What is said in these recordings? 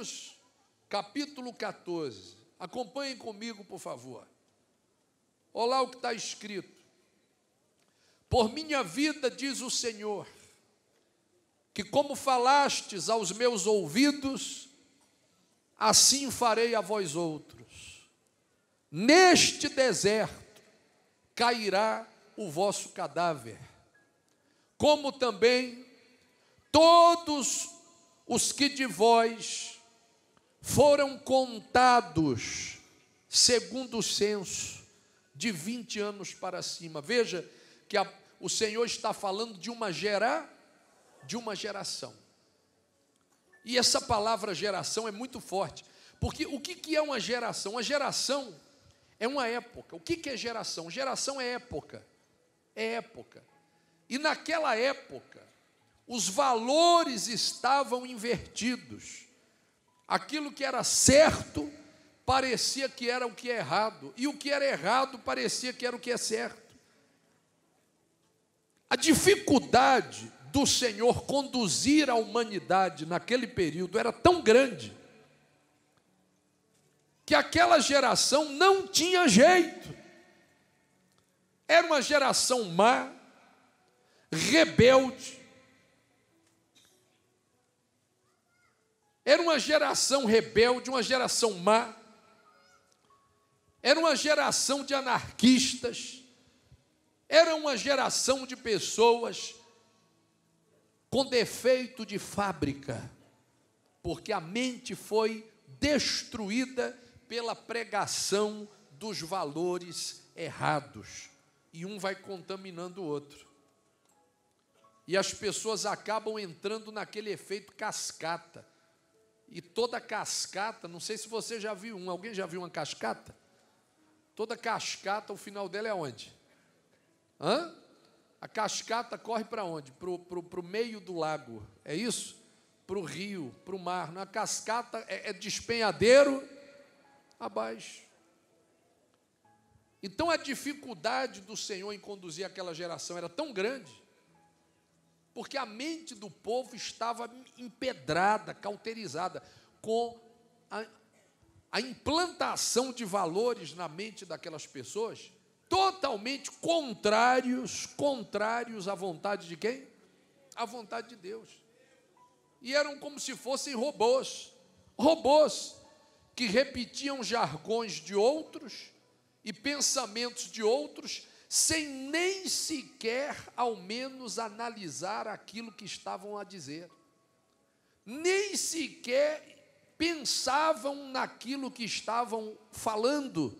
Números, capítulo 14. Acompanhem comigo, por favor. Olha lá o que está escrito. Por minha vida, diz o Senhor, que como falastes aos meus ouvidos, assim farei a vós outros. Neste deserto cairá o vosso cadáver, como também todos os que de vós foram contados, segundo o censo, de 20 anos para cima. Veja que o Senhor está falando de uma geração. E essa palavra geração é muito forte, porque o que é uma geração? Uma geração é uma época. O que é geração? Geração é época. É época. E naquela época, os valores estavam invertidos. Aquilo que era certo parecia que era o que é errado, e o que era errado parecia que era o que é certo. A dificuldade do Senhor conduzir a humanidade naquele período era tão grande, que aquela geração não tinha jeito. Era uma geração má, rebelde. Era uma geração rebelde, uma geração má. Era uma geração de anarquistas. Era uma geração de pessoas com defeito de fábrica, porque a mente foi destruída pela pregação dos valores errados, e um vai contaminando o outro, e as pessoas acabam entrando naquele efeito cascata, e toda cascata, não sei se você já viu alguém já viu uma cascata? Toda cascata, o final dela é onde? A cascata corre para onde? Para o meio do lago, é isso? Para o rio, para o mar. A cascata é despenhadeiro abaixo. Então a dificuldade do Senhor em conduzir aquela geração era tão grande, porque a mente do povo estava empedrada, cauterizada, com a implantação de valores na mente daquelas pessoas, totalmente contrários à vontade de quem? À vontade de Deus. E eram como se fossem robôs que repetiam jargões de outros e pensamentos de outros, sem nem sequer, ao menos, analisar aquilo que estavam a dizer. Nem sequer pensavam naquilo que estavam falando,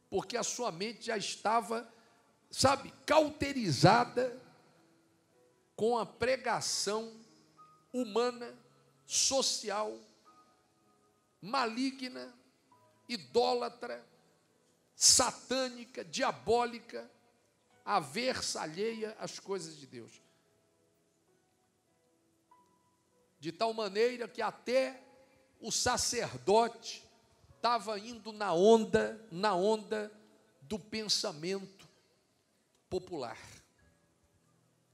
porque a sua mente já estava, cauterizada com a pregação humana, social, maligna, idólatra, satânica, diabólica, aversa, alheia às coisas de Deus. De tal maneira que até o sacerdote estava indo na onda do pensamento popular.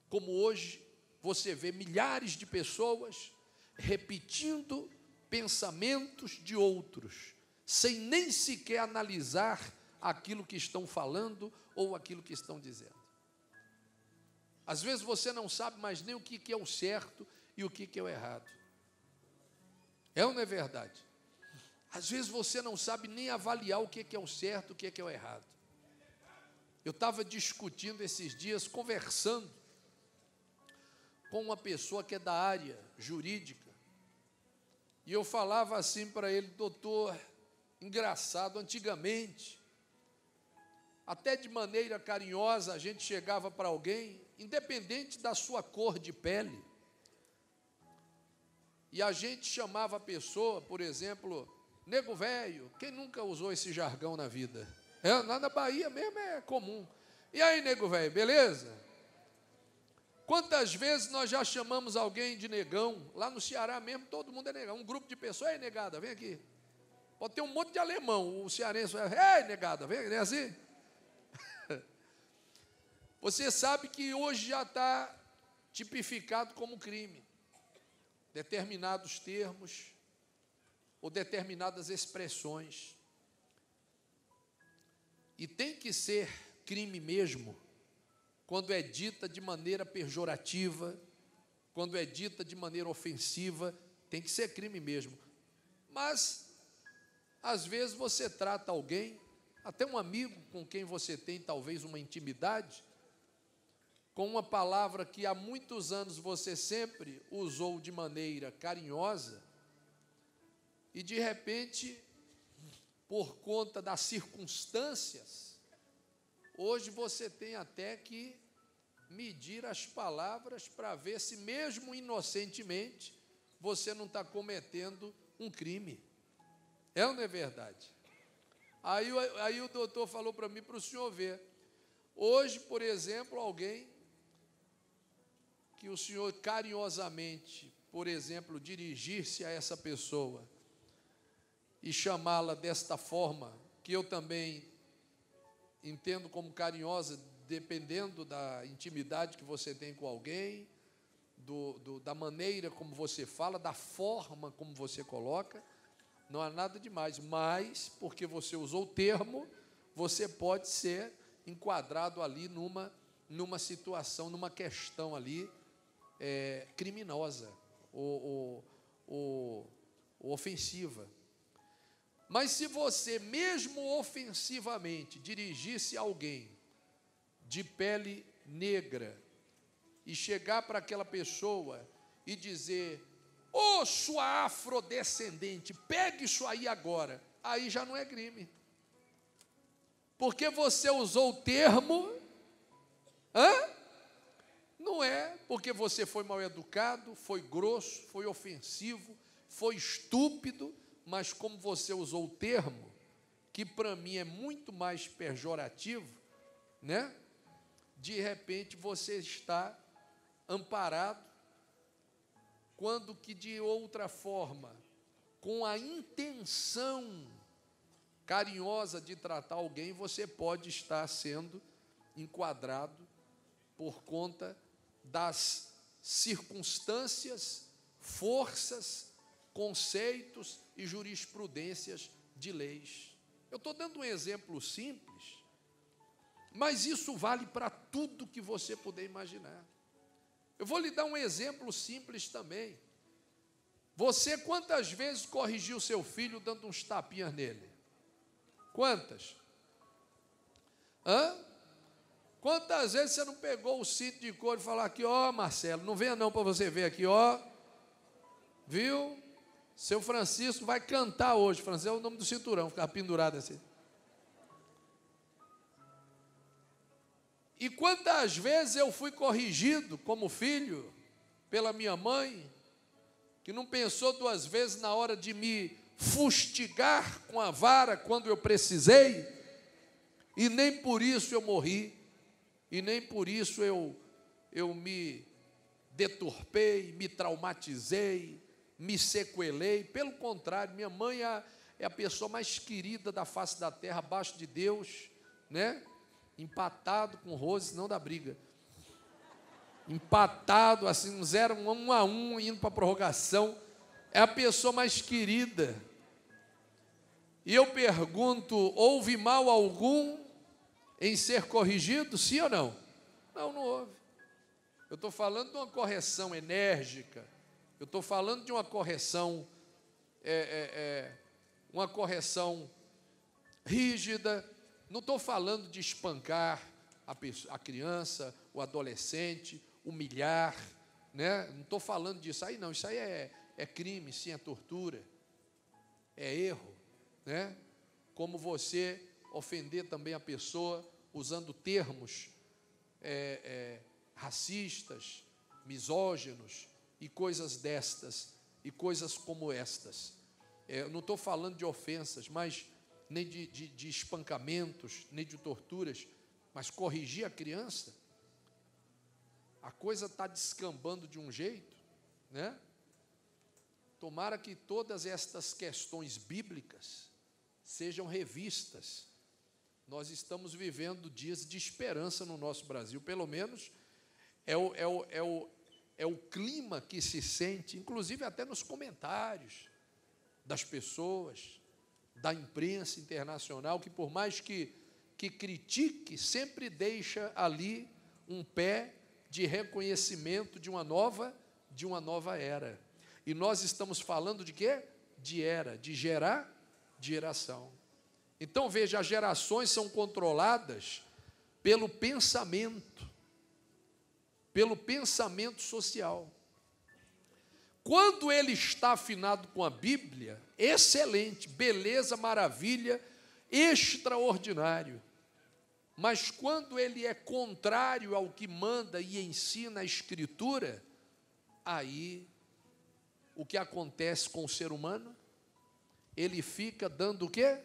Como hoje você vê milhares de pessoas repetindo pensamentos de outros, sem nem sequer analisar aquilo que estão falando ou aquilo que estão dizendo. Às vezes você não sabe mais nem o que é o certo e o que é o errado. É ou não é verdade? Às vezes você não sabe nem avaliar o que é o certo, o que é o errado. Eu estava discutindo esses dias, conversando com uma pessoa que é da área jurídica, e eu falava assim para ele: doutor, engraçado, antigamente, até de maneira carinhosa, a gente chegava para alguém, independente da sua cor de pele, e a gente chamava a pessoa, por exemplo, nego velho. Quem nunca usou esse jargão na vida? Lá na Bahia mesmo é comum. E aí, nego velho, beleza? Quantas vezes nós já chamamos alguém de negão? Lá no Ceará mesmo, todo mundo é negão. Um grupo de pessoas: ei, negada, vem aqui. Pode ter um monte de alemão, o cearense vai: ei, negada, vem aqui, não é assim? Você sabe que hoje já está tipificado como crime. Determinados termos ou determinadas expressões. E tem que ser crime mesmo, quando é dita de maneira pejorativa, quando é dita de maneira ofensiva, tem que ser crime mesmo. Mas, às vezes, você trata alguém, até um amigo com quem você tem talvez uma intimidade, com uma palavra que há muitos anos você sempre usou de maneira carinhosa, e de repente, por conta das circunstâncias, hoje você tem até que medir as palavras para ver se, mesmo inocentemente, você não está cometendo um crime. É ou não é verdade? Aí o doutor falou para mim, para o senhor ver. Hoje, por exemplo, alguém que o senhor carinhosamente, por exemplo, dirigir-se a essa pessoa e chamá-la desta forma, que eu também entendo como carinhosa, dependendo da intimidade que você tem com alguém, da maneira como você fala, da forma como você coloca, não há nada demais, mas, porque você usou o termo, você pode ser enquadrado ali numa situação, numa questão ali criminosa ou ofensiva. Mas se você, mesmo ofensivamente, dirigisse a alguém de pele negra e chegar para aquela pessoa e dizer: ô sua afrodescendente, pegue isso aí agora, aí já não é crime. Porque você usou o termo, não é porque você foi mal educado, foi grosso, foi ofensivo, foi estúpido, mas como você usou o termo, que para mim é muito mais pejorativo, né? De repente você está amparado, quando que de outra forma, com a intenção carinhosa de tratar alguém, você pode estar sendo enquadrado por conta das circunstâncias, forças, conceitos e jurisprudências de leis. Eu estou dando um exemplo simples, mas isso vale para tudo que você puder imaginar. Eu vou lhe dar um exemplo simples também. Você quantas vezes corrigiu seu filho dando uns tapinhas nele? Quantas? Quantas vezes você não pegou o cinto de couro e falou aqui, ó, Marcelo, não venha não para você ver aqui, ó, viu? Seu Francisco vai cantar hoje. Francisco é o nome do cinturão, ficar pendurado assim. E quantas vezes eu fui corrigido como filho pela minha mãe, que não pensou duas vezes na hora de me fustigar com a vara quando eu precisei, e nem por isso eu morri, e nem por isso eu me deturpei, me traumatizei, me sequelei. Pelo contrário, minha mãe é a pessoa mais querida da face da terra, abaixo de Deus, né? Empatado com Rose, não dá briga. Empatado, assim, 0, 1-1, indo para a prorrogação. É a pessoa mais querida. E eu pergunto, houve mal algum em ser corrigido, sim ou não? Não, não houve. Eu estou falando de uma correção enérgica, eu estou falando de uma correção, uma correção rígida. Não estou falando de espancar a criança, o adolescente, humilhar, né? Não estou falando disso aí, não. Isso aí é crime, sim, é tortura, é erro, né? Como você ofender também a pessoa usando termos racistas, misóginos e coisas destas, e coisas como estas. Eu não estou falando de ofensas, mas nem de espancamentos, nem de torturas, mas corrigir a criança, a coisa está descambando de um jeito, né? Tomara que todas estas questões bíblicas sejam revistas. Nós estamos vivendo dias de esperança no nosso Brasil, pelo menos é o clima que se sente, inclusive até nos comentários das pessoas, da imprensa internacional, que por mais que critique, sempre deixa ali um pé de reconhecimento de uma nova era. E nós estamos falando de quê? De era, de geração. Então, veja, as gerações são controladas pelo pensamento social. Quando ele está afinado com a Bíblia, excelente, beleza, maravilha, extraordinário. Mas quando ele é contrário ao que manda e ensina a Escritura, aí o que acontece com o ser humano? Ele fica dando o quê?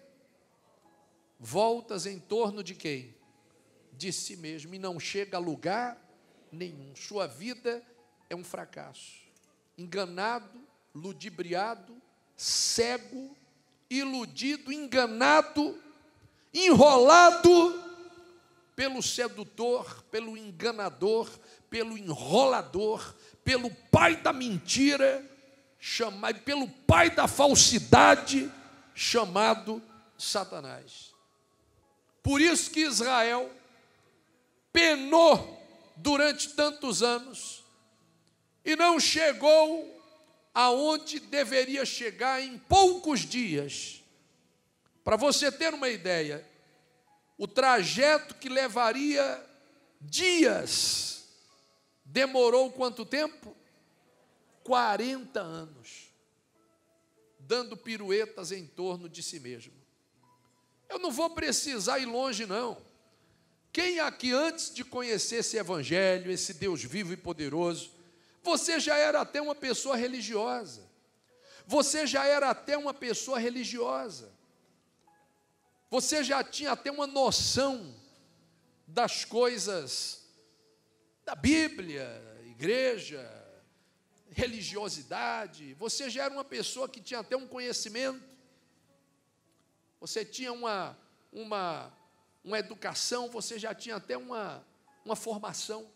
Voltas em torno de quem? De si mesmo, e não chega a lugar nenhum. Sua vida é um fracasso. Enganado, ludibriado, cego, iludido, enganado, enrolado pelo sedutor, pelo enganador, pelo enrolador, pelo pai da mentira, pelo pai da falsidade, chamado Satanás. Por isso que Israel penou durante tantos anos e não chegou aonde deveria chegar em poucos dias. Para você ter uma ideia, o trajeto que levaria dias demorou quanto tempo? 40 anos, dando piruetas em torno de si mesmo. Eu não vou precisar ir longe, não. Quem aqui, antes de conhecer esse evangelho, esse Deus vivo e poderoso, você já era até uma pessoa religiosa. Você já era até uma pessoa religiosa. Você já tinha até uma noção das coisas da Bíblia, igreja, religiosidade. Você já era uma pessoa que tinha até um conhecimento. Você tinha uma educação, você já tinha até uma formação.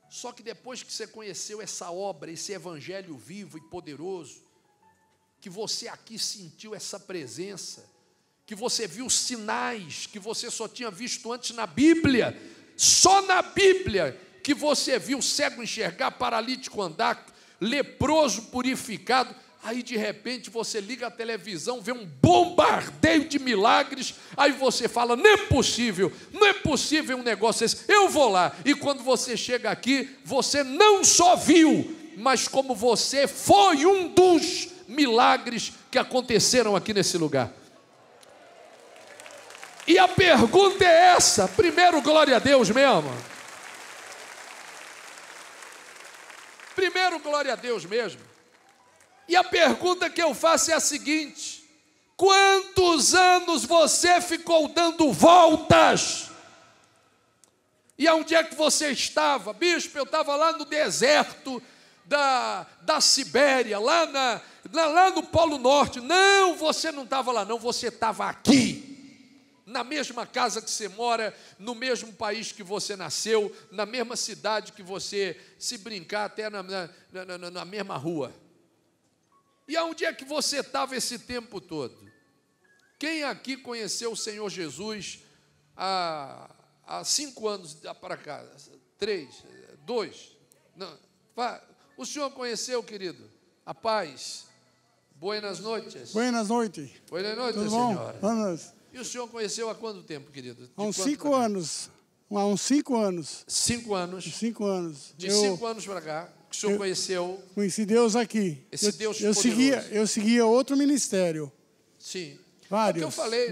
Só que depois que você conheceu essa obra, esse evangelho vivo e poderoso, que você aqui sentiu essa presença, que você viu sinais que você só tinha visto antes na Bíblia, só na Bíblia que você viu cego enxergar, paralítico andar, leproso purificado. Aí de repente você liga a televisão, vê um bombardeio de milagres, aí você fala, não é possível um negócio desse, eu vou lá. E quando você chega aqui, você não só viu, mas como você foi um dos milagres que aconteceram aqui nesse lugar. E a pergunta é essa, primeiro glória a Deus mesmo. Primeiro glória a Deus mesmo. E a pergunta que eu faço é a seguinte: quantos anos você ficou dando voltas? E aonde é que você estava? Bispo, eu estava lá no deserto da Sibéria, lá no Polo Norte. Não, você não estava lá não, você estava aqui, na mesma casa que você mora, no mesmo país que você nasceu, na mesma cidade que você, se brincar, até na mesma rua. E aonde é que você estava esse tempo todo? Quem aqui conheceu o Senhor Jesus há 5 anos para cá? 3, 2? Não. O senhor conheceu, querido? A paz. Buenas noites. Buenas noites. Buenas noites, tudo bom? senhora. Vamos. E o senhor conheceu há quanto tempo, querido? Há uns 5 anos. Há uns 5 anos. 5 anos. 5 anos. De 5 anos para cá, que o senhor conheceu. Conheci Deus aqui. Esse Deus poderoso. Eu seguia outro ministério. Sim. Vários. É o que eu falei,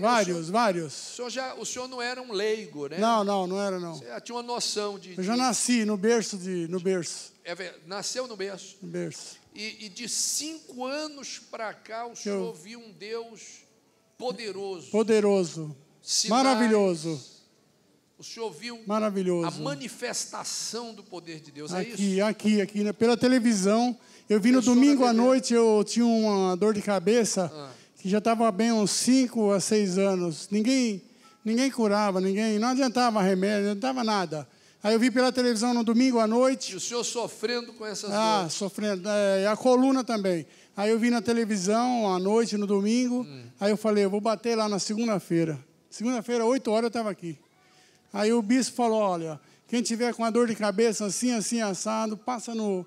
vários. O senhor não era um leigo, né? Não era não. Você já tinha uma noção de... Eu já nasci no berço. Nasceu no berço. No berço. E de 5 anos para cá, o senhor viu um Deus poderoso. Poderoso. Sinais, maravilhoso. O senhor viu maravilhoso. A manifestação do poder de Deus, aqui, é isso? Aqui, pela televisão. Eu vi no domingo à noite, eu tinha uma dor de cabeça, que já estava bem uns 5 a 6 anos. Ninguém curava, não adiantava remédio, não adiantava nada. Aí eu vi pela televisão no domingo à noite. E o senhor sofrendo com essas dores? Ah, sofrendo. E a coluna também. Aí eu vi na televisão à noite, no domingo. Aí eu falei, eu vou bater lá na segunda-feira. Segunda-feira, 8 horas, eu estava aqui. Aí o bispo falou, olha, quem tiver com a dor de cabeça assim, assim, assado, passa no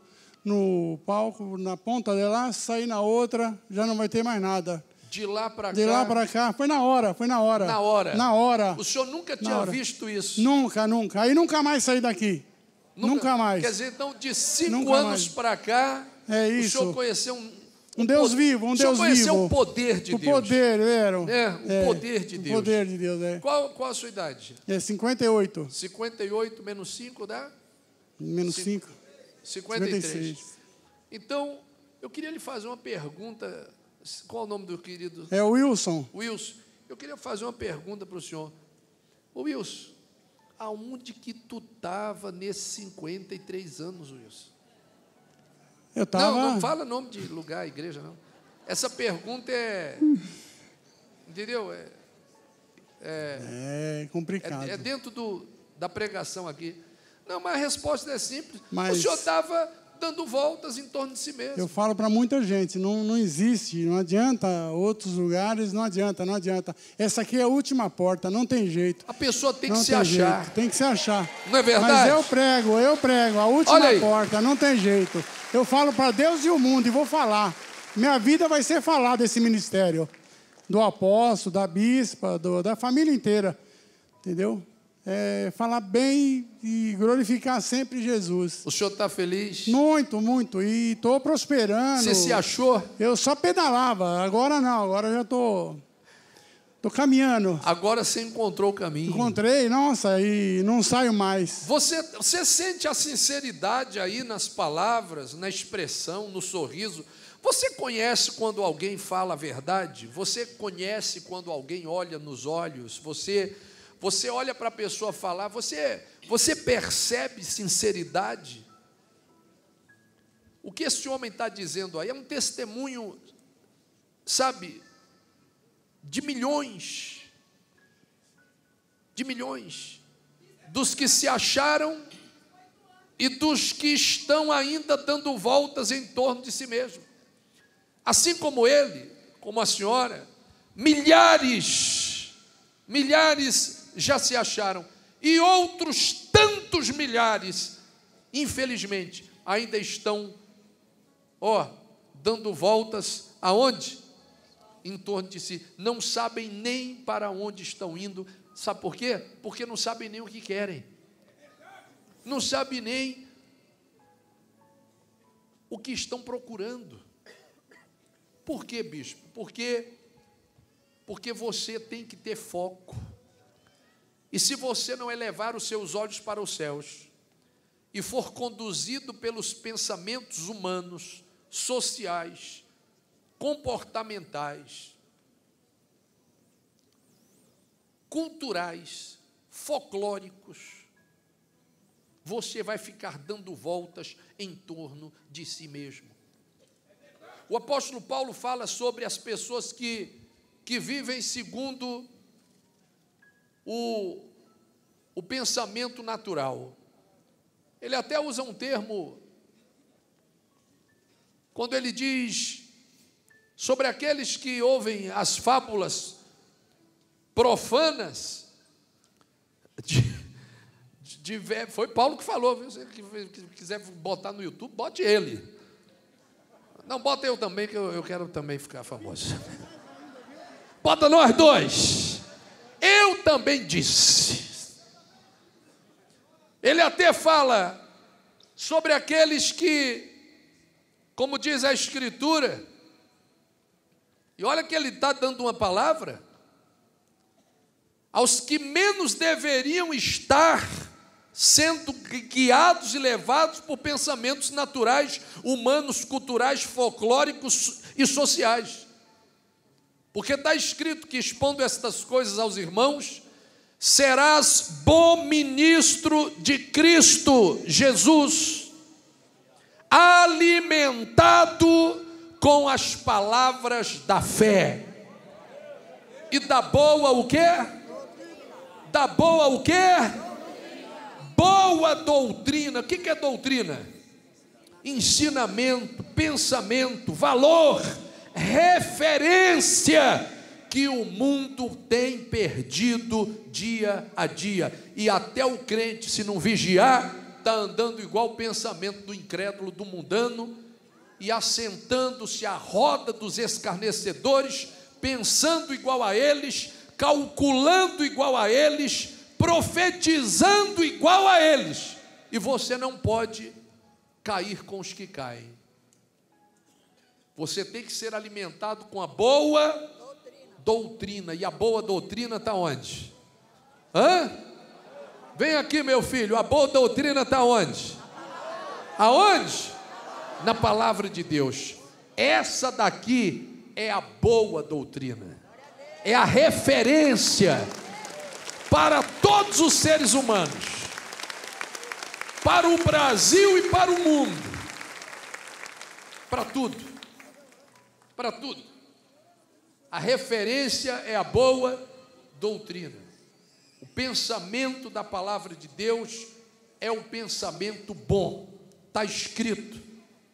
palco, na ponta de lá, sair na outra, já não vai ter mais nada. De lá para cá? De lá para cá, foi na hora. Na hora? Na hora. O senhor nunca tinha visto isso? Nunca. Aí nunca mais saí daqui. Nunca mais. Quer dizer, então, de 5 anos para cá, é isso. O senhor conheceu um Deus vivo, um Deus vivo. O senhor conheceu o poder de Deus. O poder, o poder de Deus. O poder de Deus, é. Qual a sua idade? 58. 58 menos 5 dá? Menos 5. 53. Então, eu queria lhe fazer uma pergunta. Qual é o nome do querido? É o Wilson. Wilson. Eu queria fazer uma pergunta para o senhor. Ô Wilson, aonde que tu estava nesses 53 anos, Wilson? Eu estava... Não fala nome de lugar, igreja, não. Essa pergunta é... Entendeu? É complicado. É dentro da pregação aqui. Não, mas a resposta é simples. Mas... O senhor estava dando voltas em torno de si mesmo. Eu falo para muita gente, não existe, não adianta outros lugares, não adianta. Essa aqui é a última porta, não tem jeito. A pessoa tem que se achar. Jeito, tem que se achar. Não é verdade? Mas eu prego, a última porta, não tem jeito. Eu falo para Deus e o mundo e vou falar. Minha vida vai ser falar desse ministério. Do apóstolo, da bispa, da família inteira. Entendeu? Falar bem e glorificar sempre Jesus. O senhor está feliz? Muito, muito. E estou prosperando. Você se achou? Eu só pedalava. Agora não, agora já estou caminhando. Agora você encontrou o caminho. Encontrei, nossa, e não saio mais. Você sente a sinceridade aí nas palavras, na expressão, no sorriso? Você conhece quando alguém fala a verdade? Você conhece quando alguém olha nos olhos? Você olha para a pessoa falar, você percebe sinceridade? O que esse homem está dizendo aí é um testemunho, sabe, de milhões, dos que se acharam e dos que estão ainda dando voltas em torno de si mesmo. Assim como ele, como a senhora, milhares já se acharam, e outros tantos milhares, infelizmente, ainda estão, dando voltas aonde? Em torno de si. Não sabem nem para onde estão indo. Sabe por quê? Porque não sabem nem o que querem. Não sabem nem o que estão procurando. Por quê, bispo? Porque você tem que ter foco. E se você não elevar os seus olhos para os céus e for conduzido pelos pensamentos humanos, sociais, comportamentais, culturais, folclóricos, você vai ficar dando voltas em torno de si mesmo. O apóstolo Paulo fala sobre as pessoas que vivem segundo o pensamento natural. Ele até usa um termo, quando ele diz sobre aqueles que ouvem as fábulas profanas, foi Paulo que falou, viu? Se ele quiser botar no YouTube, bote ele. Não, bota eu também, que eu quero também ficar famoso. Bota nós dois. Eu também disse. Ele até fala sobre aqueles que, como diz a Escritura, e olha que ele está dando uma palavra, aos que menos deveriam estar sendo guiados e levados por pensamentos naturais, humanos, culturais, folclóricos e sociais. Porque está escrito que, expondo estas coisas aos irmãos, serás bom ministro de Cristo Jesus, alimentado com as palavras da fé. E da boa o quê? Da boa o quê? boa doutrina. O que é doutrina? Ensinamento, pensamento, valor, referência que o mundo tem perdido dia a dia. E até o crente, se não vigiar, está andando igual o pensamento do incrédulo, do mundano, e assentando-se à roda dos escarnecedores, pensando igual a eles, calculando igual a eles, profetizando igual a eles. E você não pode cair com os que caem. Você tem que ser alimentado com a boa doutrina. E a boa doutrina está onde? Vem aqui, meu filho. A boa doutrina está onde? Aonde? Na palavra de Deus. Essa daqui é a boa doutrina. É a referência para todos os seres humanos, para o Brasil e para o mundo, para tudo, para tudo. A referência é a boa doutrina. O pensamento da palavra de Deus é um pensamento bom, está escrito,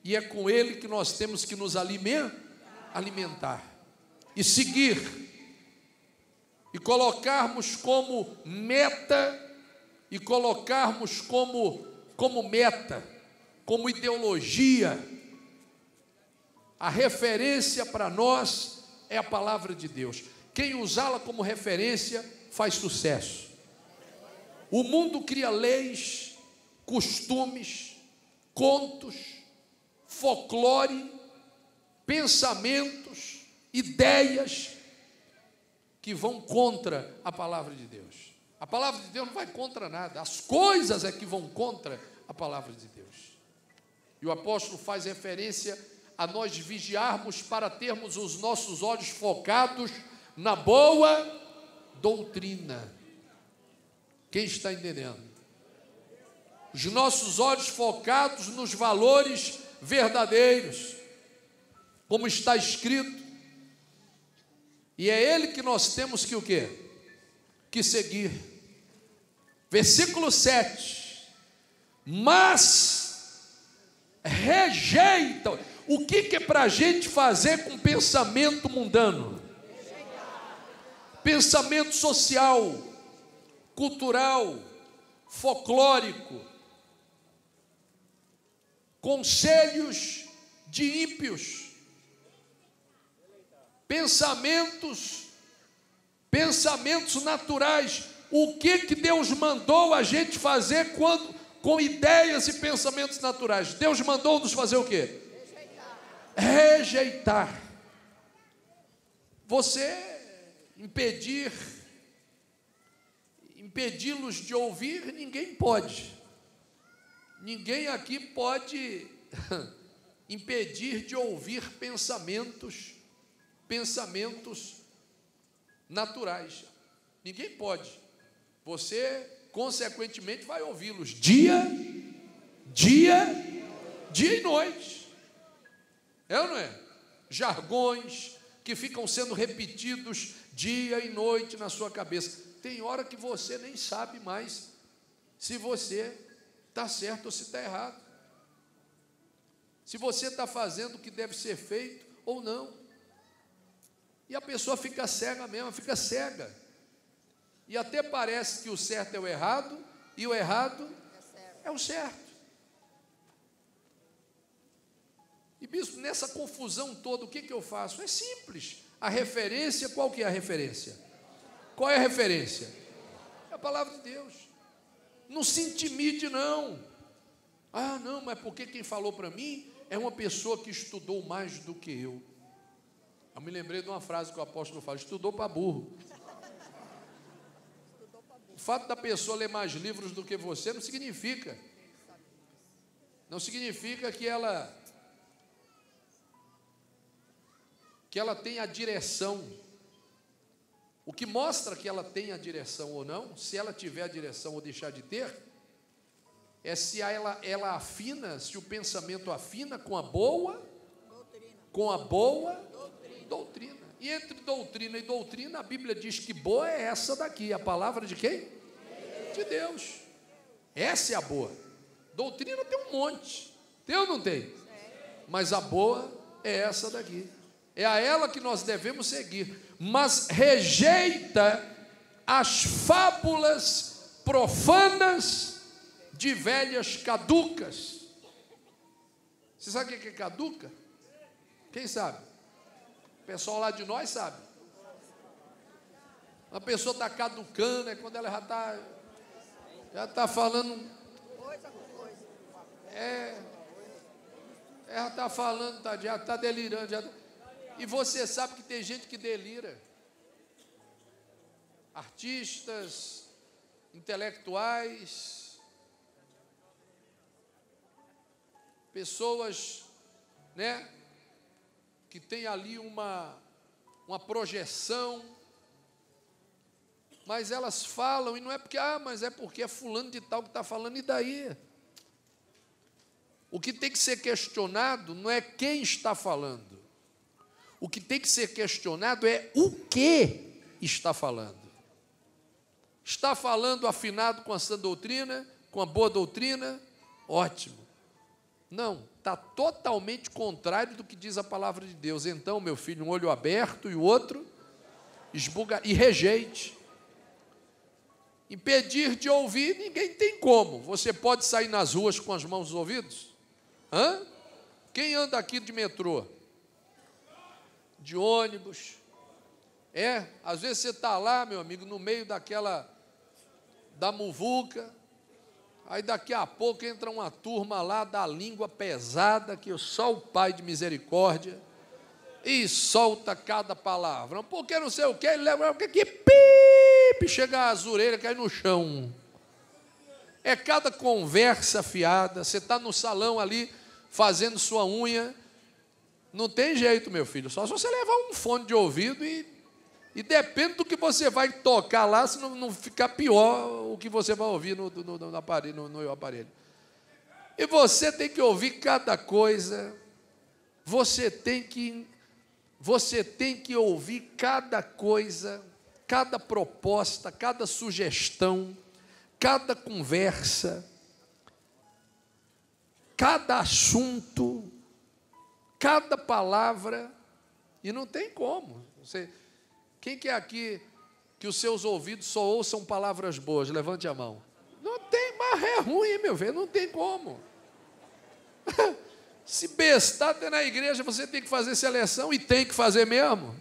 e é com ele que nós temos que nos alimentar e seguir, e colocarmos como meta, e colocarmos como meta, como ideologia. A referência para nós é a palavra de Deus. Quem usá-la como referência faz sucesso. O mundo cria leis, costumes, contos, folclore, pensamentos, ideias que vão contra a palavra de Deus. A palavra de Deus não vai contra nada, as coisas é que vão contra a palavra de Deus. E o apóstolo faz referência a nós vigiarmos para termos os nossos olhos focados na boa doutrina. Quem está entendendo? Os nossos olhos focados nos valores verdadeiros, como está escrito. E é ele que nós temos que o quê? Que seguir. Versículo 7. Mas rejeitam. O que é para a gente fazer com pensamento mundano? Pensamento social, cultural, folclórico, conselhos de ímpios, pensamentos naturais. O que Deus mandou a gente fazer quando, com ideias e pensamentos naturais? Deus mandou nos fazer o quê? Rejeitar. Você impedi-los de ouvir, ninguém pode. Ninguém aqui pode impedir de ouvir pensamentos naturais. Ninguém pode. Você, consequentemente, vai ouvi-los dia e noite. É ou não é? Jargões que ficam sendo repetidos dia e noite na sua cabeça. Tem hora que você nem sabe mais se você está certo ou se está errado, se você está fazendo o que deve ser feito ou não. E a pessoa fica cega mesmo, fica cega. E até parece que o certo é o errado e o errado é o certo. E bispo, nessa confusão toda, o que eu faço? É simples. A referência, qual que é a referência? Qual é a referência? É a palavra de Deus. Não se intimide, não. Ah, não, mas porque quem falou para mim é uma pessoa que estudou mais do que eu. Eu me lembrei de uma frase que o apóstolo fala: estudou para burro. O fato da pessoa ler mais livros do que você não significa que ela tem a direção. O que mostra que ela tem a direção ou não, se ela tiver a direção ou deixar de ter, é se ela afina, se o pensamento afina com a boa doutrina. E entre doutrina e doutrina, a Bíblia diz que boa é essa daqui, a palavra de quem? De Deus. Essa é a boa. Doutrina tem um monte. Tem ou não tem? Mas a boa é essa daqui. É a ela que nós devemos seguir. Mas rejeita as fábulas profanas de velhas caducas. Você sabe o que é caduca? Quem sabe? O pessoal lá de nós sabe. A pessoa está caducando, é quando ela já está falando. Ela está falando, já está delirando. E você sabe que tem gente que delira. Artistas, intelectuais, pessoas, né, que tem ali uma projeção, mas elas falam, e não é porque, mas é porque é fulano de tal que está falando, e daí? O que tem que ser questionado não é quem está falando, o que tem que ser questionado é o que está falando. Está falando afinado com a sã doutrina, com a boa doutrina? Ótimo. Não, está totalmente contrário do que diz a palavra de Deus. Então, meu filho, um olho aberto e o outro esbuga, e rejeite. Impedir de ouvir, ninguém tem como. Você pode sair nas ruas com as mãos nos ouvidos? Quem anda aqui de metrô? De ônibus? Às vezes você está lá, meu amigo, no meio da muvuca, aí daqui a pouco entra uma turma lá da língua pesada, que só o Pai de misericórdia, e solta cada palavra, porque não sei o que, ele leva, que pipe, chega as orelhas, cai no chão. É cada conversa fiada. Você está no salão ali, fazendo sua unha, não tem jeito, meu filho, só se você levar um fone de ouvido e depende do que você vai tocar lá, se não ficar pior o que você vai ouvir no aparelho. E você tem que ouvir cada coisa, você tem que ouvir cada coisa, cada proposta, cada sugestão, cada conversa, cada assunto, cada palavra, e não tem como. Quem que é aqui que os seus ouvidos só ouçam palavras boas? Levante a mão. Não tem, mas é ruim, meu velho, não tem como. Se bestar até na igreja, você tem que fazer seleção, e tem que fazer mesmo.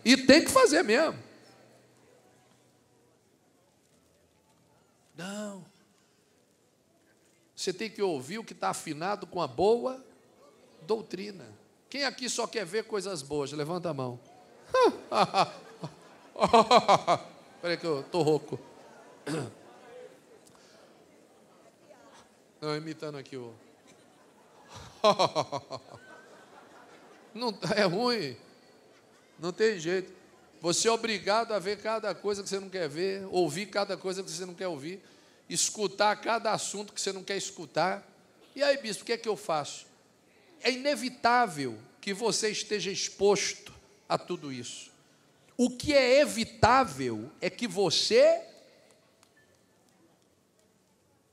Não. Você tem que ouvir o que está afinado com a boa doutrina. Quem aqui só quer ver coisas boas? Levanta a mão. Espera que eu estou rouco. Não, imitando aqui o... Não, é ruim. Não tem jeito. Você é obrigado a ver cada coisa que você não quer ver, ouvir cada coisa que você não quer ouvir, escutar cada assunto que você não quer escutar. E aí, bispo, o que é que eu faço? É inevitável que você esteja exposto a tudo isso. O que é evitável é que você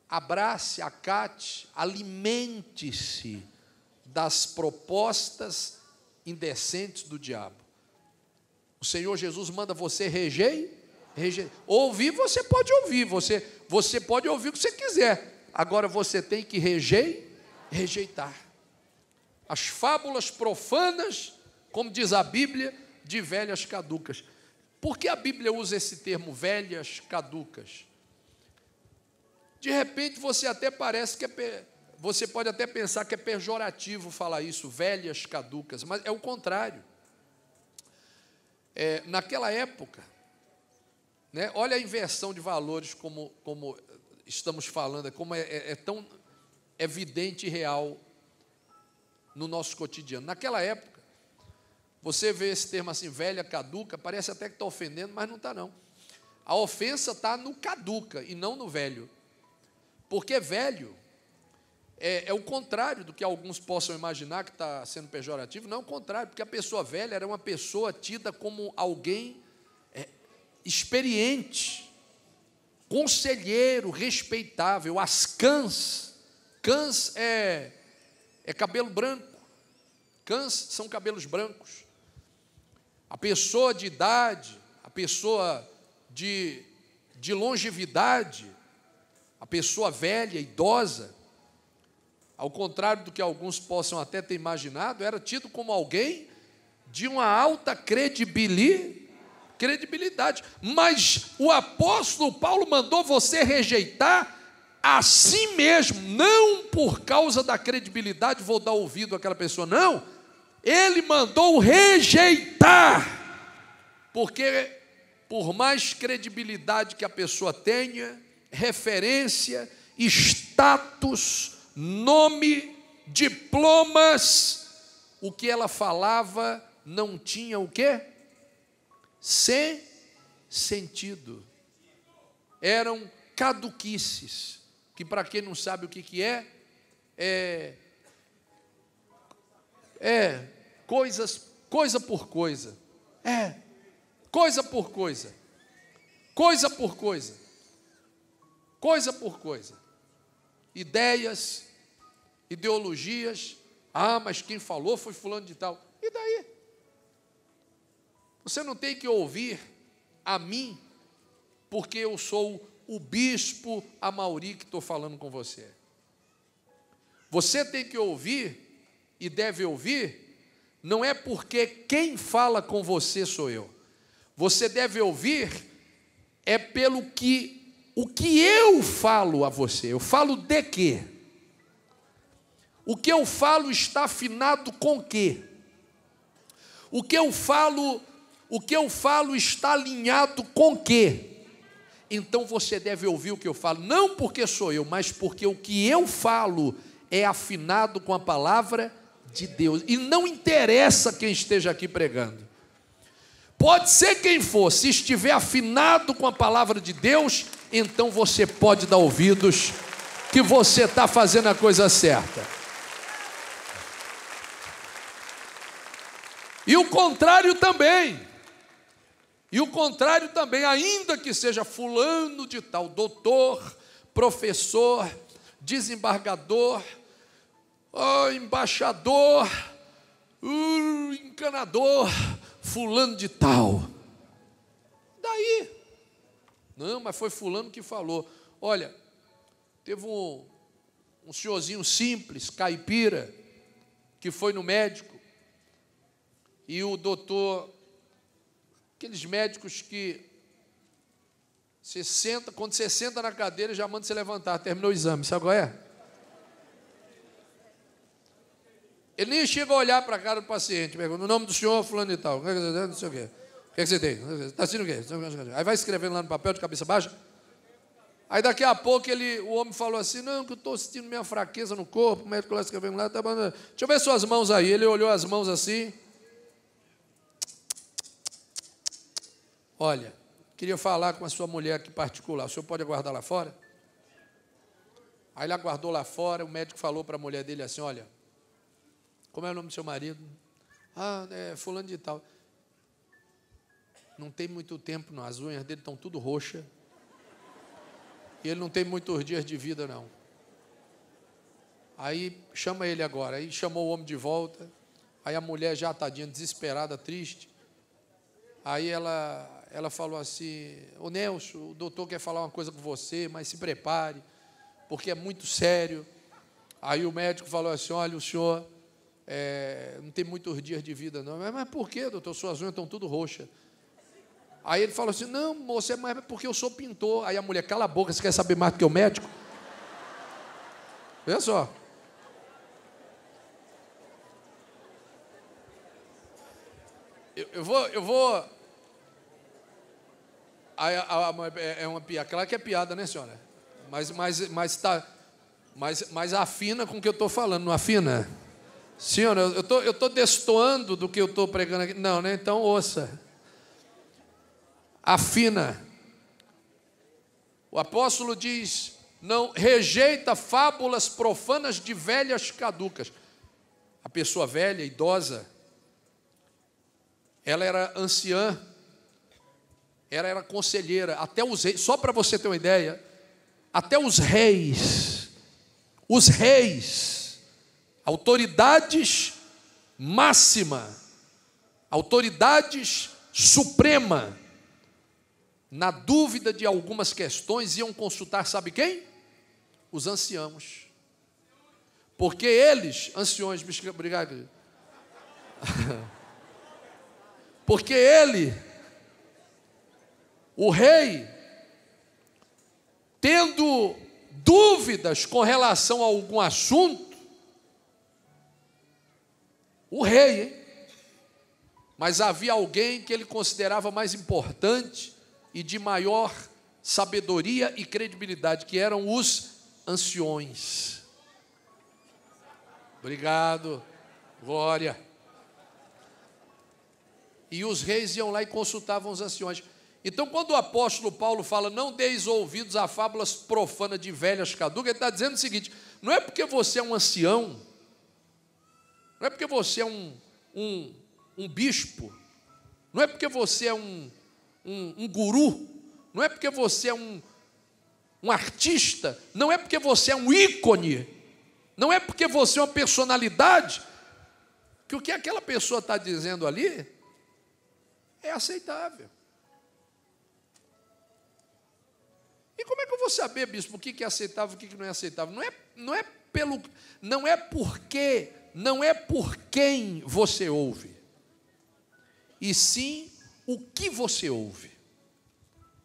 abrace, acate, alimente-se das propostas indecentes do diabo. O Senhor Jesus manda você rejeitar. Ouvir, você pode ouvir, você pode ouvir o que você quiser. Agora você tem que rejeitar. As fábulas profanas, como diz a Bíblia, de velhas caducas. Por que a Bíblia usa esse termo, velhas caducas? De repente você até parece que você pode até pensar que é pejorativo falar isso, velhas caducas, mas é o contrário. Naquela época, né, olha a inversão de valores como estamos falando, como é tão evidente e real no nosso cotidiano. Naquela época, você vê esse termo assim, velha, caduca, parece até que está ofendendo, mas não está não. A ofensa está no caduca e não no velho. Porque velho é o contrário do que alguns possam imaginar que está sendo pejorativo. Não é o contrário, porque a pessoa velha era uma pessoa tida como alguém experiente, conselheiro respeitável. As cãs é cabelo branco, cãs são cabelos brancos. A pessoa de idade, a pessoa de longevidade, a pessoa velha, idosa, ao contrário do que alguns possam até ter imaginado, era tido como alguém de uma alta credibilidade. Mas o apóstolo Paulo mandou você rejeitar a si mesmo, não por causa da credibilidade, vou dar ouvido àquela pessoa, não. Ele mandou rejeitar, porque por mais credibilidade que a pessoa tenha, referência, status, nome, diplomas, o que ela falava não tinha o quê? Sentido. Eram caduquices, que para quem não sabe o que é coisa por coisa. Coisa por coisa. Coisa por coisa. Coisa por coisa. Ideias, ideologias. Ah, mas quem falou foi fulano de tal. E daí? Você não tem que ouvir a mim, porque eu sou o bispo Amauri que estou falando com você. Você tem que ouvir, e deve ouvir, não é porque quem fala com você sou eu. Você deve ouvir, é pelo que, o que eu falo a você. Eu falo de quê? O que eu falo está afinado com quê? O que eu falo está alinhado com quê? Então você deve ouvir o que eu falo, não porque sou eu, mas porque o que eu falo é afinado com a palavra de Deus. E não interessa quem esteja aqui pregando. Pode ser quem for, se estiver afinado com a palavra de Deus, então você pode dar ouvidos, que você está fazendo a coisa certa. E o contrário também. E o contrário também, ainda que seja fulano de tal, doutor, professor, desembargador, embaixador, encanador, fulano de tal. Daí? Não, mas foi fulano que falou. Olha, teve um senhorzinho simples, caipira, que foi no médico, e o doutor... Aqueles médicos que quando você senta na cadeira, já manda você levantar, terminou o exame, sabe qual é? Ele nem chega a olhar para a cara do paciente, pergunta, no nome do senhor, fulano e tal, não sei o quê. O que você tem? Está assistindo o quê? Aí vai escrevendo lá no papel de cabeça baixa. Aí daqui a pouco o homem falou assim, não, que eu estou sentindo minha fraqueza no corpo, o médico lá escrevendo lá, tá bom, deixa eu ver suas mãos aí. Ele olhou as mãos assim. Olha, queria falar com a sua mulher aqui particular, o senhor pode aguardar lá fora? Aí ele aguardou lá fora, o médico falou para a mulher dele assim, olha, como é o nome do seu marido? Ah, é fulano de tal. Não tem muito tempo não, as unhas dele estão tudo roxas, e ele não tem muitos dias de vida não. Aí chama ele agora, aí chamou o homem de volta, aí a mulher já tadinha, desesperada, triste, aí ela falou assim, ô Nelson, o doutor quer falar uma coisa com você, mas se prepare, porque é muito sério. Aí o médico falou assim, olha, o senhor não tem muitos dias de vida não. Mas por que, doutor? Suas unhas estão tudo roxas. Aí ele falou assim, não, moça, mas é porque eu sou pintor. Aí a mulher, cala a boca, você quer saber mais do que o médico? Olha só. Eu vou... É uma piada, claro que é piada, né, senhora? Mas afina com o que eu estou falando, não afina? Senhora, eu estou destoando do que eu estou pregando aqui. Não, né? Então ouça. Afina. O apóstolo diz, não rejeita fábulas profanas de velhas caducas. A pessoa velha, idosa, ela era anciã, era conselheira, até os reis, só para você ter uma ideia, até os reis, autoridades máxima, autoridades suprema, na dúvida de algumas questões, iam consultar, sabe quem? Os anciãos. Porque eles, anciões, obrigado. Porque ele, o rei, tendo dúvidas com relação a algum assunto, o rei, hein? Mas havia alguém que ele considerava mais importante e de maior sabedoria e credibilidade, que eram os anciões. Obrigado, glória. E os reis iam lá e consultavam os anciões. Então, quando o apóstolo Paulo fala, não deis ouvidos a fábulas profanas de velhas caducas, ele está dizendo o seguinte, não é porque você é um ancião, não é porque você é um bispo, não é porque você é um guru, não é porque você é um artista, não é porque você é um ícone, não é porque você é uma personalidade, que o que aquela pessoa está dizendo ali é aceitável. E como é que eu vou saber, bispo, o que é aceitável e o que não é aceitável? Não é por quem você ouve, e sim o que você ouve.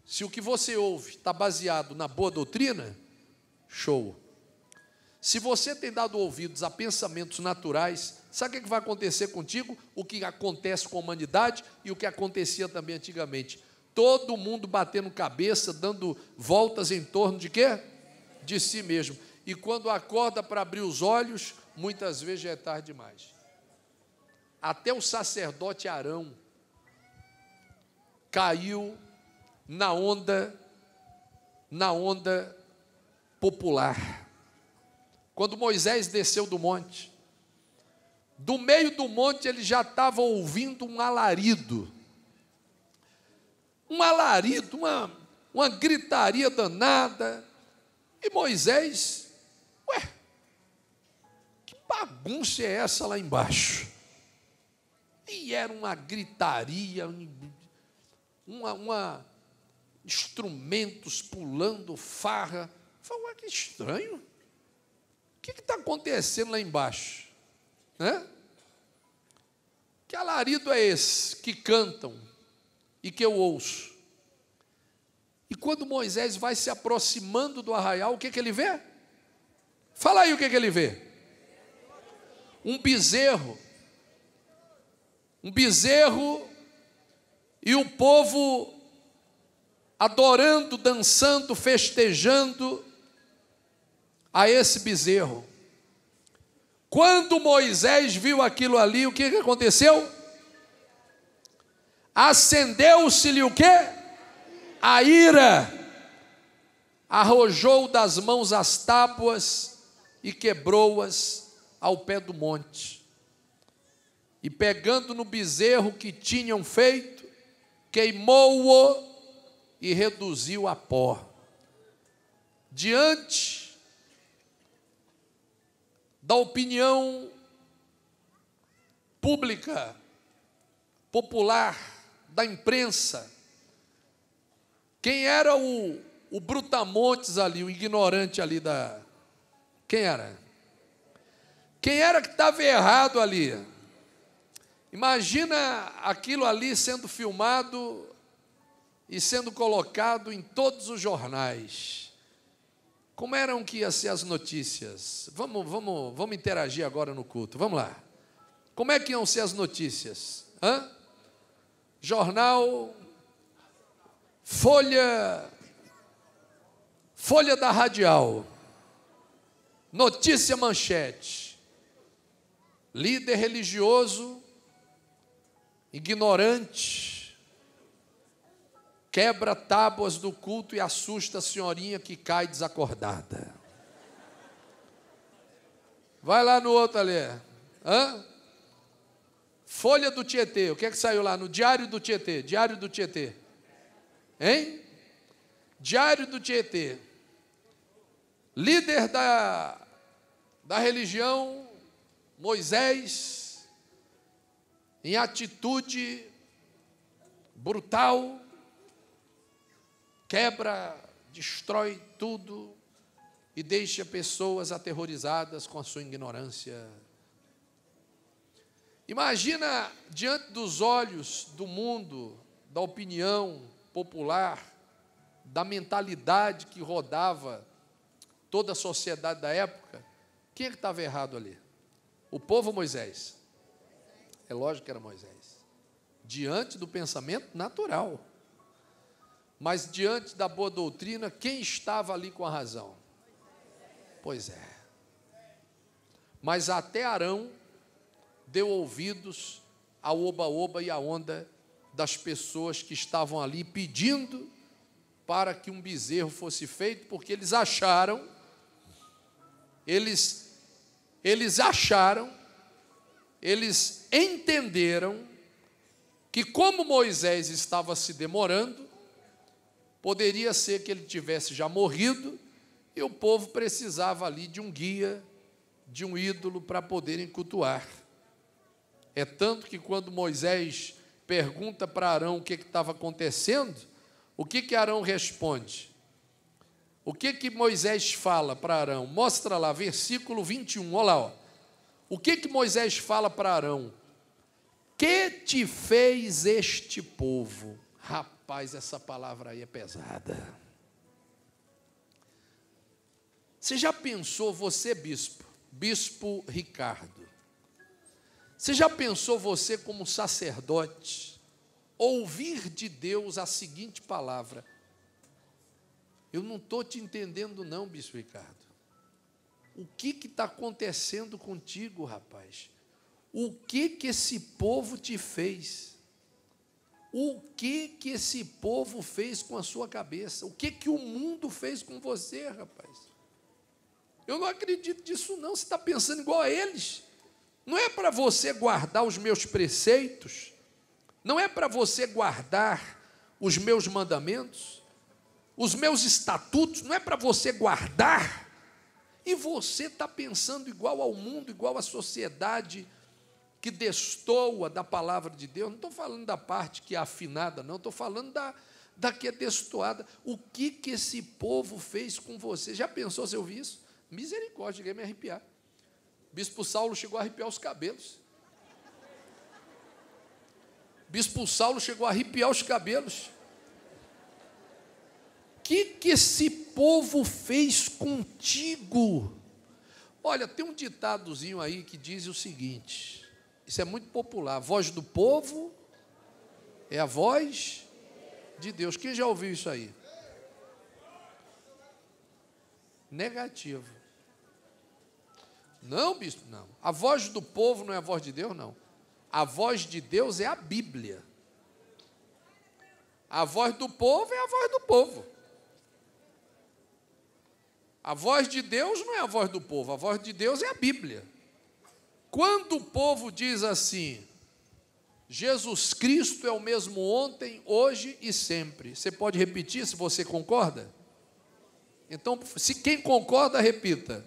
Se o que você ouve está baseado na boa doutrina, show. Se você tem dado ouvidos a pensamentos naturais, sabe o que vai acontecer contigo? O que acontece com a humanidade e o que acontecia também antigamente. Todo mundo batendo cabeça, dando voltas em torno de quê? De si mesmo. E quando acorda para abrir os olhos, muitas vezes já é tarde demais. Até o sacerdote Arão caiu na onda popular. Quando Moisés desceu do monte, do meio do monte ele já estava ouvindo um alarido, uma gritaria danada, e Moisés, que bagunça é essa lá embaixo? E era uma gritaria, instrumentos pulando, farra. Falei, que estranho, o que está acontecendo lá embaixo? Que alarido é esse que cantam e que eu ouço? E quando Moisés vai se aproximando do arraial, o que ele vê? Fala aí o que ele vê. Um bezerro e o povo adorando, dançando, festejando a esse bezerro. Quando Moisés viu aquilo ali, o que aconteceu? Acendeu-se-lhe o quê? A ira. Arrojou das mãos as tábuas e quebrou-as ao pé do monte. E pegando no bezerro que tinham feito, queimou-o e reduziu a pó. Diante da opinião pública, popular, da imprensa, quem era o brutamontes ali, o ignorante ali da... Quem era? Quem era que estava errado ali? Imagina aquilo ali sendo filmado e sendo colocado em todos os jornais. Como eram que iam ser as notícias? Vamos interagir agora no culto. Vamos lá. Como é que iam ser as notícias? Jornal, Folha da Radial, notícia manchete. Líder religioso, ignorante, quebra tábuas do culto e assusta a senhorinha que cai desacordada. Vai lá no outro ali. Folha do Tietê. O que é que saiu lá no Diário do Tietê? Diário do Tietê. Hein? Diário do Tietê. Líder da religião, Moisés, em atitude brutal, quebra, destrói tudo e deixa pessoas aterrorizadas com a sua ignorância. Imagina, diante dos olhos do mundo, da opinião popular, da mentalidade que rodava toda a sociedade da época, quem é que estava errado ali? O povo ou Moisés? É lógico que era Moisés. Diante do pensamento natural. Mas diante da boa doutrina, quem estava ali com a razão? Pois é. Mas até Arão deu ouvidos ao oba-oba e à onda das pessoas que estavam ali pedindo para que um bezerro fosse feito, porque eles acharam, eles entenderam que como Moisés estava se demorando, poderia ser que ele tivesse já morrido e o povo precisava ali de um guia, de um ídolo para poderem cultuar. É tanto que quando Moisés pergunta para Arão o que estava acontecendo, o que Arão responde? O que Moisés fala para Arão? Mostra lá, versículo 21, olha lá. Ó. O que Moisés fala para Arão? Que te fez este povo? Rapaz, essa palavra aí é pesada. Você já pensou, você bispo Ricardo, você já pensou você como sacerdote, ouvir de Deus a seguinte palavra: eu não estou te entendendo não, bispo Ricardo. O que está acontecendo contigo, rapaz? O que esse povo te fez? O que esse povo fez com a sua cabeça? O que o mundo fez com você, rapaz? Eu não acredito nisso não, você está pensando igual a eles. Não é para você guardar os meus preceitos, não é para você guardar os meus mandamentos, os meus estatutos, não é para você guardar, e você está pensando igual ao mundo, igual à sociedade que destoa da palavra de Deus. Não estou falando da parte que é afinada, não, estou falando da que é destoada. O que esse povo fez com você? Já pensou se eu vi isso? Misericórdia, cheguei a me arrepiar. Bispo Saulo chegou a arrepiar os cabelos. Bispo Saulo chegou a arrepiar os cabelos. O que esse povo fez contigo? Olha, tem um ditadozinho aí que diz o seguinte, isso é muito popular: a voz do povo é a voz de Deus. Quem já ouviu isso aí? Negativo. Não, bispo, não. A voz do povo não é a voz de Deus, não. A voz de Deus é a Bíblia. A voz do povo é a voz do povo. A voz de Deus não é a voz do povo, a voz de Deus é a Bíblia. Quando o povo diz assim, Jesus Cristo é o mesmo ontem, hoje e sempre, você pode repetir se você concorda? Então, se quem concorda, repita.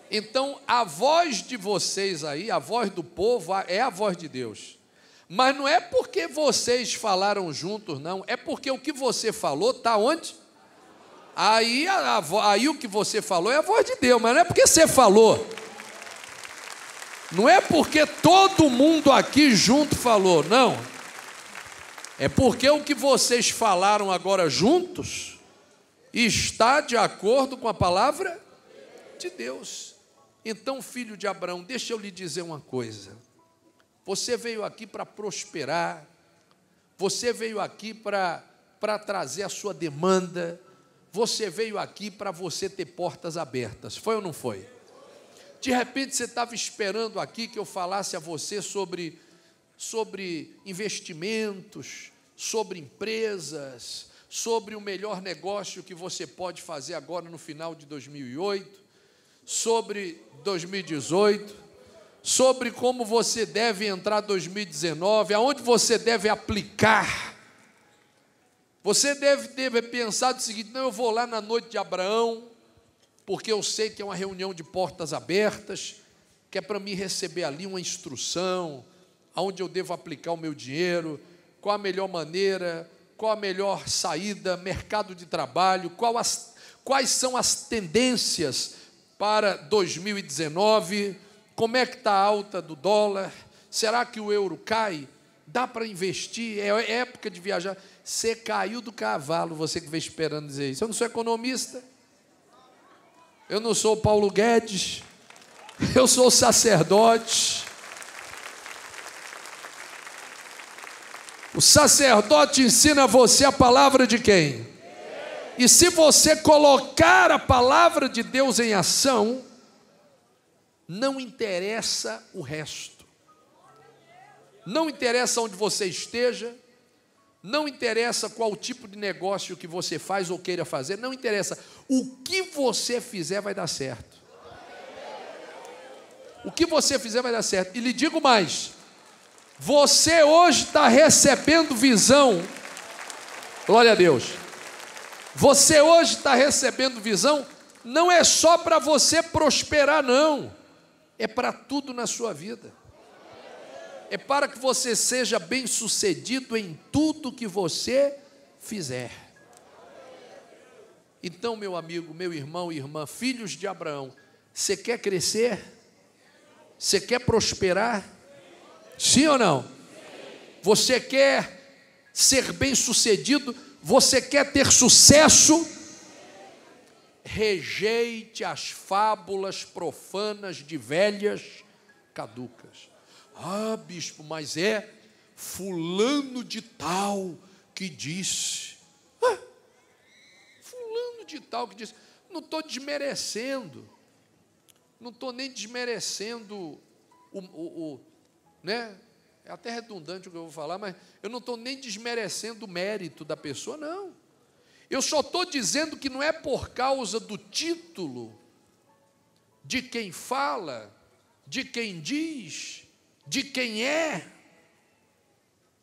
Então, a voz de vocês aí, a voz do povo, é a voz de Deus. Mas não é porque vocês falaram juntos, não. É porque o que você falou está onde? Aí o que você falou é a voz de Deus, mas não é porque você falou. Não é porque todo mundo aqui junto falou, não. É porque o que vocês falaram agora juntos está de acordo com a palavra de Deus. Então, filho de Abraão, deixa eu lhe dizer uma coisa. Você veio aqui para prosperar, você veio aqui para trazer a sua demanda, você veio aqui para você ter portas abertas, foi ou não foi? De repente você estava esperando aqui que eu falasse a você sobre investimentos, sobre empresas, sobre o melhor negócio que você pode fazer agora no final de 2008, sobre 2018, sobre como você deve entrar 2019, aonde você deve aplicar. Você deve pensar do seguinte: não, eu vou lá na noite de Abraão, porque eu sei que é uma reunião de portas abertas, que é para me receber ali uma instrução, aonde eu devo aplicar o meu dinheiro, qual a melhor maneira, qual a melhor saída, mercado de trabalho, quais são as tendências para 2019, como é que está a alta do dólar, será que o euro cai? Dá para investir? É época de viajar. Você caiu do cavalo, você que vem esperando dizer isso. Eu não sou economista, eu não sou Paulo Guedes, eu sou sacerdote. O sacerdote ensina você a palavra de quem? E se você colocar a palavra de Deus em ação, não interessa o resto. Não interessa onde você esteja, não interessa qual tipo de negócio que você faz ou queira fazer, não interessa. O que você fizer vai dar certo. O que você fizer vai dar certo. E lhe digo mais, você hoje está recebendo visão. Glória a Deus. Você hoje está recebendo visão, não é só para você prosperar, não. É para tudo na sua vida. É para que você seja bem-sucedido em tudo que você fizer. Então, meu amigo, meu irmão e irmã, filhos de Abraão, você quer crescer? Você quer prosperar? Sim ou não? Você quer ser bem-sucedido? Você quer ter sucesso? Rejeite as fábulas profanas de velhas caducas. Ah, bispo, mas é fulano de tal que disse. Ah, fulano de tal que disse. Não estou desmerecendo. Não estou nem desmerecendo né? É até redundante o que eu vou falar, mas eu não estou nem desmerecendo o mérito da pessoa, não. Eu só estou dizendo que não é por causa do título, de quem fala, de quem diz, de quem é,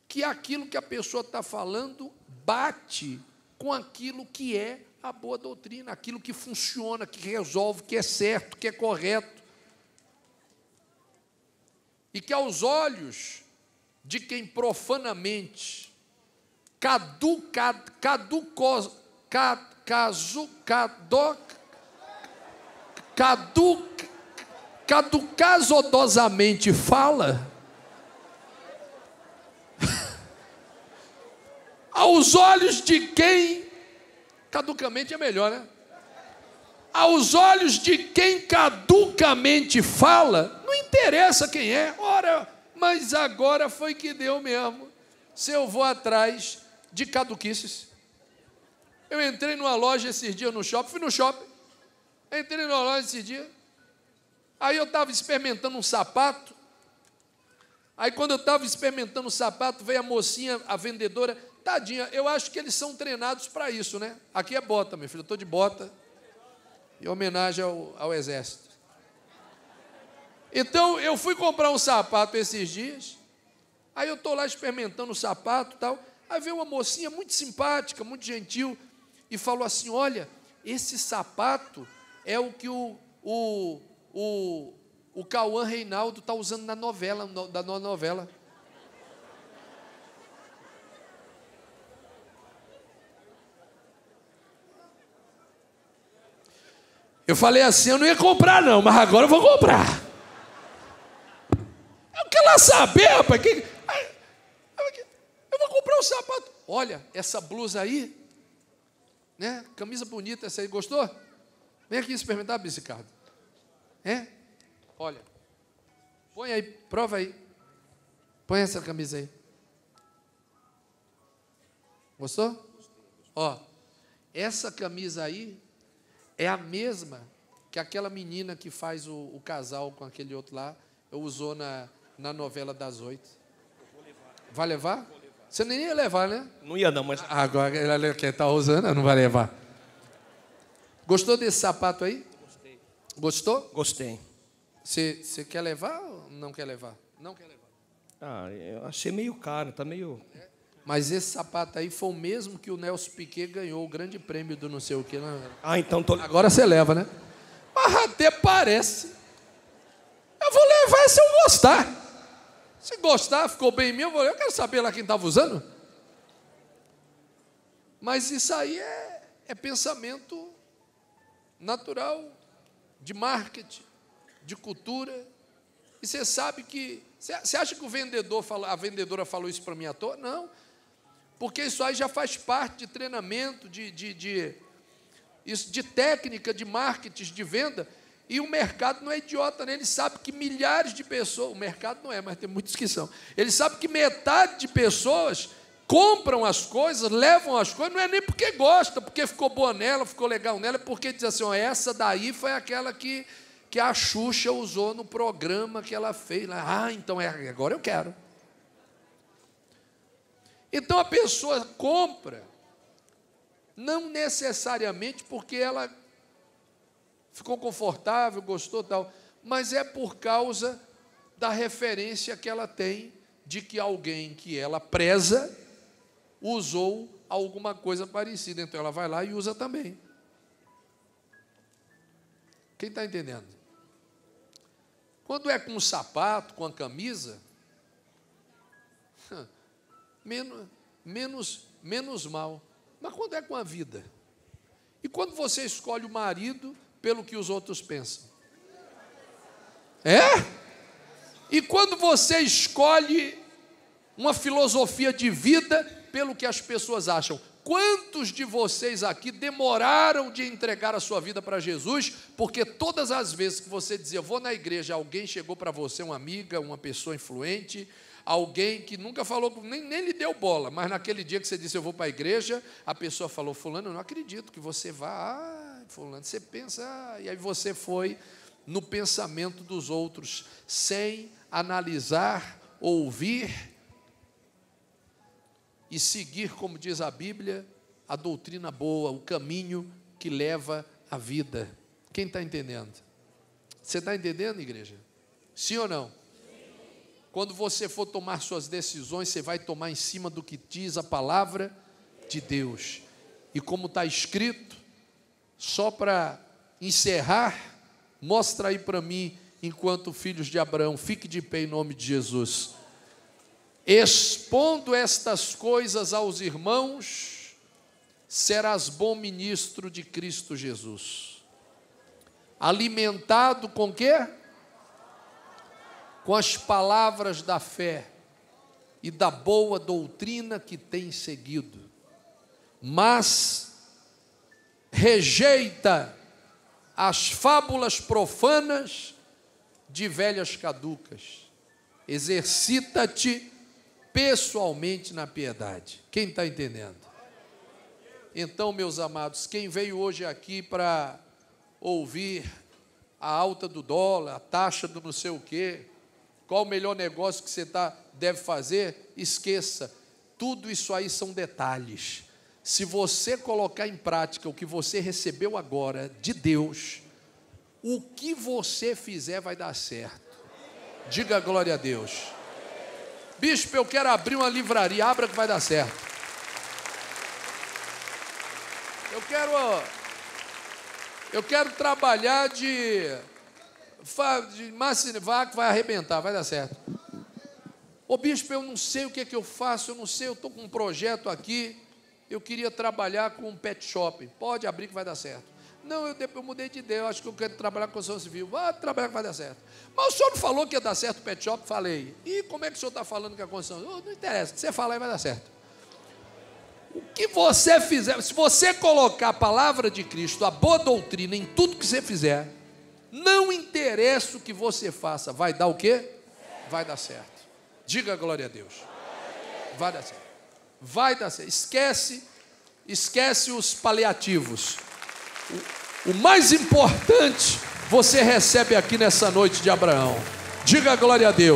que aquilo que a pessoa está falando bate com aquilo que é a boa doutrina, aquilo que funciona, que resolve, que é certo, que é correto. E que aos olhos de quem profanamente caducasodosamente fala, aos olhos de quem, caducamente é melhor, né? Aos olhos de quem caducamente fala, não interessa quem é, ora, mas agora foi que deu mesmo. Se eu vou atrás de caduquices. Eu entrei numa loja esses dias no shopping, fui no shopping, entrei numa loja esses dias, aí eu estava experimentando um sapato, aí quando eu estava experimentando o sapato, veio a mocinha, a vendedora, tadinha, eu acho que eles são treinados para isso, né? Aqui é bota, meu filho, eu estou de bota, em homenagem ao exército. Então, eu fui comprar um sapato esses dias, aí eu estou lá experimentando o sapato e tal, aí veio uma mocinha muito simpática, muito gentil, e falou assim, olha, esse sapato é o que o Cauã Reinaldo está usando na novela, da novela. Eu falei assim, eu não ia comprar não, mas agora eu vou comprar. Eu quero lá saber, rapaz, eu vou comprar um sapato. Olha, essa blusa aí, né? Camisa bonita essa aí, gostou? Vem aqui experimentar, Bispo Ricardo. É? Olha, põe aí, prova aí. Põe essa camisa aí. Gostou? Ó, essa camisa aí é a mesma que aquela menina que faz o casal com aquele outro lá, usou na novela das 8. Vai levar? Você nem ia levar, né? Não ia não, mas... Agora ela quem está usando, não vai levar. Gostou desse sapato aí? Gostei. Gostou? Gostei. Você quer levar ou não quer levar? Não quer levar. Ah, eu achei meio caro, tá meio... Mas esse sapato aí foi o mesmo que o Nelson Piquet ganhou o grande prêmio do não sei o que. Ah, então tô... Agora você leva, né? Mas até parece. Eu vou levar se eu gostar. Se gostar, ficou bem em mim, eu quero saber lá quem estava usando. Mas isso aí é pensamento natural, de marketing, de cultura. E você sabe que... Você acha que a vendedora falou isso para mim à toa? Não. Porque isso aí já faz parte de treinamento, de técnica, de marketing, de venda. E o mercado não é idiota, né? Ele sabe que milhares de pessoas... O mercado não é, mas tem muitos que são. Ele sabe que metade de pessoas compram as coisas, levam as coisas, não é nem porque gosta, porque ficou boa nela, ficou legal nela, é porque diz assim, ó, essa daí foi aquela que a Xuxa usou no programa que ela fez. Ah, então agora eu quero. Então a pessoa compra, não necessariamente porque ela ficou confortável, gostou tal, mas é por causa da referência que ela tem de que alguém que ela preza usou alguma coisa parecida. Então ela vai lá e usa também. Quem está entendendo? Quando é com o sapato, com a camisa, menos mal. Mas quando é com a vida? E quando você escolhe o marido pelo que os outros pensam? E quando você escolhe uma filosofia de vida pelo que as pessoas acham? Quantos de vocês aqui demoraram de entregar a sua vida para Jesus, porque todas as vezes que você dizia, eu vou na igreja, alguém chegou para você, uma amiga, uma pessoa influente, alguém que nunca falou, nem lhe deu bola, mas naquele dia que você disse, eu vou para a igreja, a pessoa falou, fulano, eu não acredito que você vá, fulano, você pensa, e aí você foi no pensamento dos outros, sem analisar, ouvir e seguir, como diz a Bíblia, a doutrina boa, o caminho que leva à vida. Quem está entendendo? Você está entendendo, igreja? Sim ou não? Quando você for tomar suas decisões, você vai tomar em cima do que diz a palavra de Deus. E como está escrito, só para encerrar, mostra aí para mim, enquanto filhos de Abraão, fique de pé em nome de Jesus. Expondo estas coisas aos irmãos, serás bom ministro de Cristo Jesus. Alimentado com quê? Com as palavras da fé e da boa doutrina que tem seguido. Mas rejeita as fábulas profanas de velhas caducas. Exercita-te pessoalmente na piedade. Quem está entendendo? Então, meus amados, quem veio hoje aqui para ouvir a alta do dólar, a taxa do não sei o quê, qual o melhor negócio que você deve fazer, esqueça. Tudo isso aí são detalhes. Se você colocar em prática o que você recebeu agora de Deus, o que você fizer vai dar certo. Diga glória a Deus. Bispo, eu quero abrir uma livraria, abra que vai dar certo. Eu quero trabalhar de Massinivar, que vai arrebentar, vai dar certo. Ô bispo, eu não sei o que é que eu faço, eu não sei, eu estou com um projeto aqui, eu queria trabalhar com um pet shop. Pode abrir que vai dar certo. Não, eu mudei de ideia, eu acho que eu quero trabalhar com construção civil. Vai trabalhar que vai dar certo. Mas o senhor não falou que ia dar certo o pet shop? Falei. E como é que o senhor está falando que a construção? Não interessa, o que você falar aí vai dar certo. O que você fizer, se você colocar a palavra de Cristo, a boa doutrina em tudo que você fizer, não interessa o que você faça, vai dar o quê? Vai dar certo. Diga glória a Deus. Vai dar certo. Vai dar certo. Esquece os paliativos. O mais importante você recebe aqui nessa noite de Abraão. Diga glória a Deus.